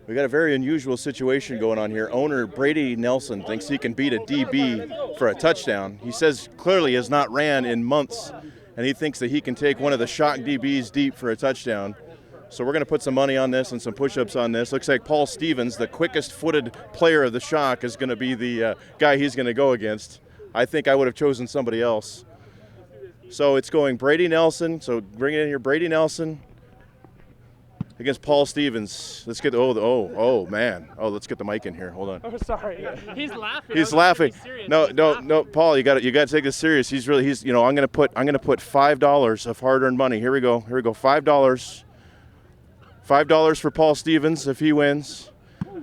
We got a very unusual situation going on here. Owner Brady Nelson thinks he can beat a DB for a touchdown. He says clearly has not ran in months, and he thinks that he can take one of the Shock DBs deep for a touchdown. So we're going to put some money on this and some push-ups on this. Looks like Paul Stevens, the quickest-footed player of the Shock, is going to be the guy he's going to go against. I think I would have chosen somebody else. So it's going Brady Nelson. So bring it in here, Brady Nelson against Paul Stevens. Let's get man. Oh, let's get the mic in here. Hold on. Oh, sorry. He's laughing. He's laughing. No, Paul, you got to take this serious. I'm going to put $5 of hard-earned money. Here we go. $5. $5 for Paul Stevens if he wins.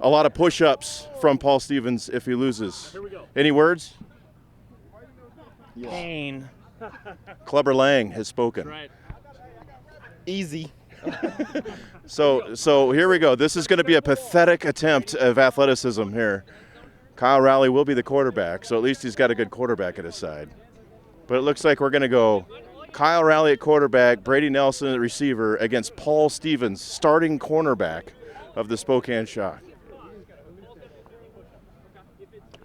A lot of push-ups from Paul Stevens if he loses. Here we go. Any words? Pain. Clubber Lang has spoken. Right. Easy. So here we go. This is going to be a pathetic attempt of athleticism here. Kyle Rowley will be the quarterback, so at least he's got a good quarterback at his side. But it looks like we're going to go Kyle Rowley at quarterback, Brady Nelson at receiver against Paul Stevens, starting cornerback of the Spokane Shock.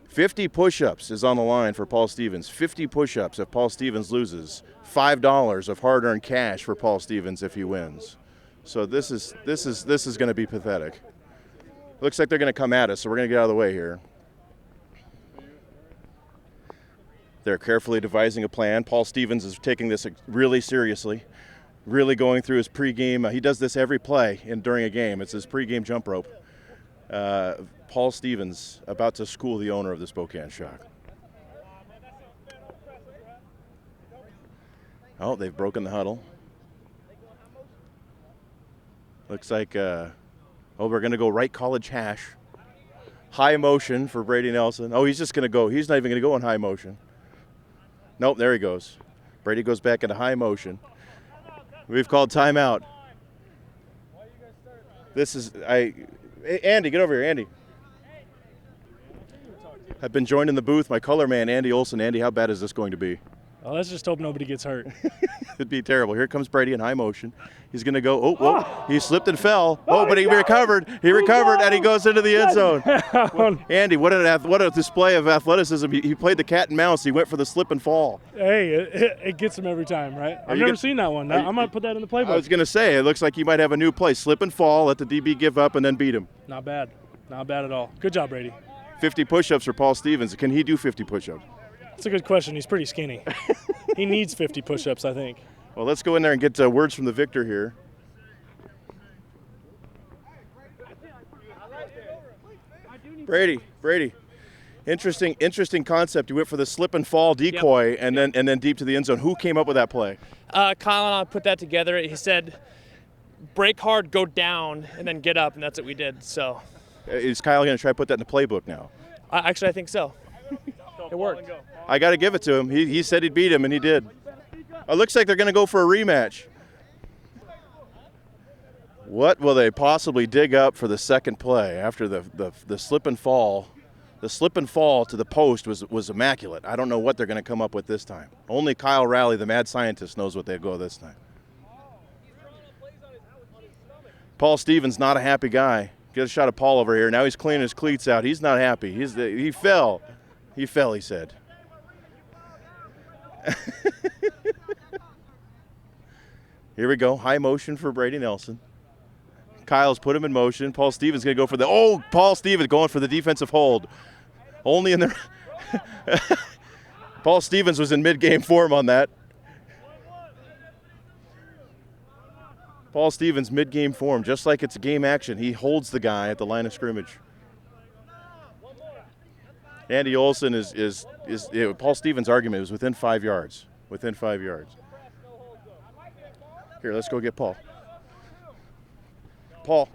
50 push-ups is on the line for Paul Stevens. 50 push-ups if Paul Stevens loses. $5 of hard-earned cash for Paul Stevens if he wins. So this is going to be pathetic. Looks like they're going to come at us, so we're going to get out of the way here. They're carefully devising a plan. Paul Stevens is taking this really seriously, really going through his pregame. He does this every play during a game. It's his pregame jump rope. Paul Stevens about to school the owner of the Spokane Shock. Oh, they've broken the huddle. Looks like, we're going to go right college hash. High motion for Brady Nelson. Oh, he's just going to go. He's not even going to go in high motion. Nope, there he goes. Brady goes back into high motion. We've called timeout. Andy, get over here, Andy. I've been joined in the booth, my color man, Andy Olson. Andy, how bad is this going to be? Oh, let's just hope nobody gets hurt. It'd be terrible. Here comes Brady in high motion. He's going to go. He slipped and fell. But he recovered. He recovered, and he goes into the end zone. Andy, what a display of athleticism. He played the cat and mouse. He went for the slip and fall. Hey, it gets him every time, right? I've never seen that one. I'm going to put that in the playbook. I was going to say, it looks like he might have a new play. Slip and fall, let the DB give up, and then beat him. Not bad. Not bad at all. Good job, Brady. 50 push-ups for Paul Stevens. Can he do 50 push-ups? That's a good question. He's pretty skinny. He needs 50 push-ups, I think. Well, let's go in there and get words from the victor here. Brady. Interesting concept. You went for the slip and fall decoy, and then deep to the end zone. Who came up with that play? Kyle and I put that together. He said, break hard, go down, and then get up, and that's what we did. So, is Kyle going to try to put that in the playbook now? Actually, I think so. It worked. I got to give it to him. He said he'd beat him, and he did. It looks like they're going to go for a rematch. What will they possibly dig up for the second play after the slip and fall? The slip and fall to the post was immaculate. I don't know what they're going to come up with this time. Only Kyle Rowley, the mad scientist, knows what they go this time. Paul Stevens, not a happy guy. Get a shot of Paul over here. Now he's cleaning his cleats out. He's not happy. He fell. He fell, he said. Here we go. High motion for Brady Nelson. Kyle's put him in motion. Paul Stevens going to go for Paul Stevens going for the defensive hold. Only in the Paul Stevens was in mid-game form on that. Paul Stevens mid-game form, just like it's a game action. He holds the guy at the line of scrimmage. Andy Olson is Paul Stevens' argument was within 5 yards. Within 5 yards. Here, let's go get Paul. Paul,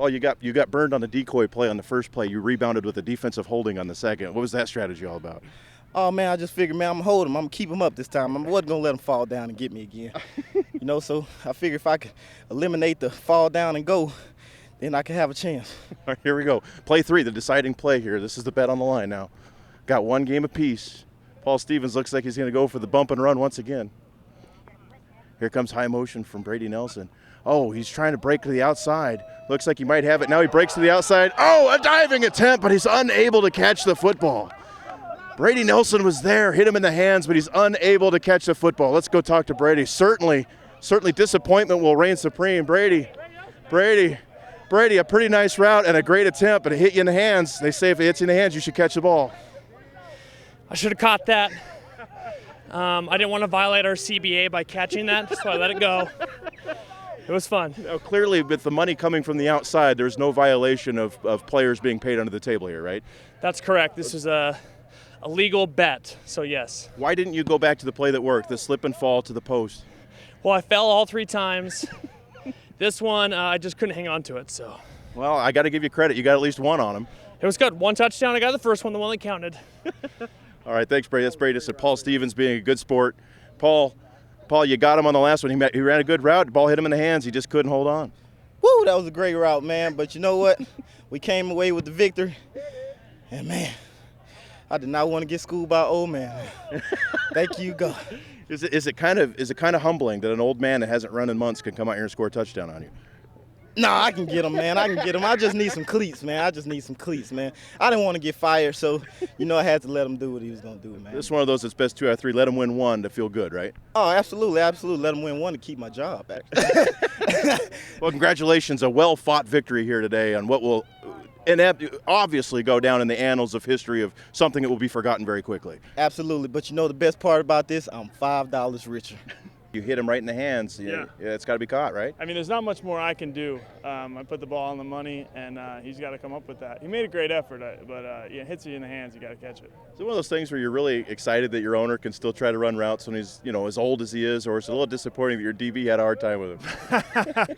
you got burned on the decoy play on the first play. You rebounded with a defensive holding on the second. What was that strategy all about? Oh, man, I just figured, man, I'm going to hold him. I'm going to keep him up this time. I wasn't going to let him fall down and get me again. So I figured if I could eliminate the fall down and go, then I could have a chance. All right, here we go. Play 3, the deciding play here. This is the bet on the line now. Got one game apiece. Paul Stevens looks like he's going to go for the bump and run once again. Here comes high motion from Brady Nelson. Oh, he's trying to break to the outside. Looks like he might have it. Now he breaks to the outside. Oh, a diving attempt, but he's unable to catch the football. Brady Nelson was there, hit him in the hands, but he's unable to catch the football. Let's go talk to Brady. Certainly disappointment will reign supreme. Brady, a pretty nice route and a great attempt, but it hit you in the hands. They say if it hits you in the hands, you should catch the ball. I should have caught that. I didn't want to violate our CBA by catching that, so I let it go. It was fun. Now, clearly, with the money coming from the outside, there's no violation of players being paid under the table here, right? That's correct. This was a legal bet, so yes. Why didn't you go back to the play that worked, the slip and fall to the post? Well, I fell all 3 times. This one, I just couldn't hang on to it, so. Well, I got to give you credit. You got at least one on him. It was good. 1 touchdown. I got the first one, the one that counted. All right, thanks, Brady. That's Brady. That's Paul Stevens being a good sport. Paul, you got him on the last one. He ran a good route. The ball hit him in the hands. He just couldn't hold on. Woo, that was a great route, man. But you know what? We came away with the victory. And, man, I did not want to get schooled by old man. Thank you, God. Is it kind of humbling that an old man that hasn't run in months can come out here and score a touchdown on you? No, I can get him, man. I can get him. I just need some cleats, man. I didn't want to get fired, so, I had to let him do what he was going to do, man. This is one of those that's best 2 out of 3. Let him win 1 to feel good, right? Oh, absolutely. Let him win 1 to keep my job, actually. Well, congratulations. A well-fought victory here today on what will obviously go down in the annals of history of something that will be forgotten very quickly. Absolutely. But the best part about this, I'm $5 richer. You hit him right in the hands. Yeah, it's got to be caught, right? I mean, there's not much more I can do. I put the ball on the money, and he's got to come up with that. He made a great effort, but it hits you in the hands. You got to catch it. Is it one of those things where you're really excited that your owner can still try to run routes when he's, as old as he is, or is it a little disappointing that your DB had a hard time with him?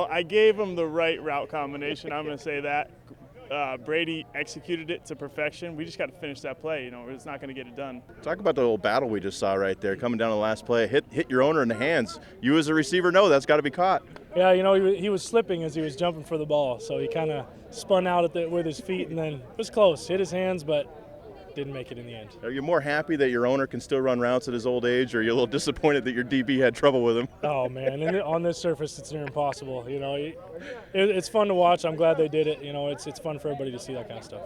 I gave him the right route combination. I'm going to say that. Brady executed it to perfection. We just got to finish that play. It's not going to get it done. Talk about the little battle we just saw right there, coming down the last play. Hit your owner in the hands. You as a receiver know that's got to be caught. Yeah, he was slipping as he was jumping for the ball, so he kind of spun out with his feet, and then it was close. Hit his hands, but didn't make it in the end. Are you more happy that your owner can still run routes at his old age, or are you a little disappointed that your DB had trouble with him? Oh, man, and on this surface, it's near impossible. It's fun to watch. I'm glad they did it. It's fun for everybody to see that kind of stuff.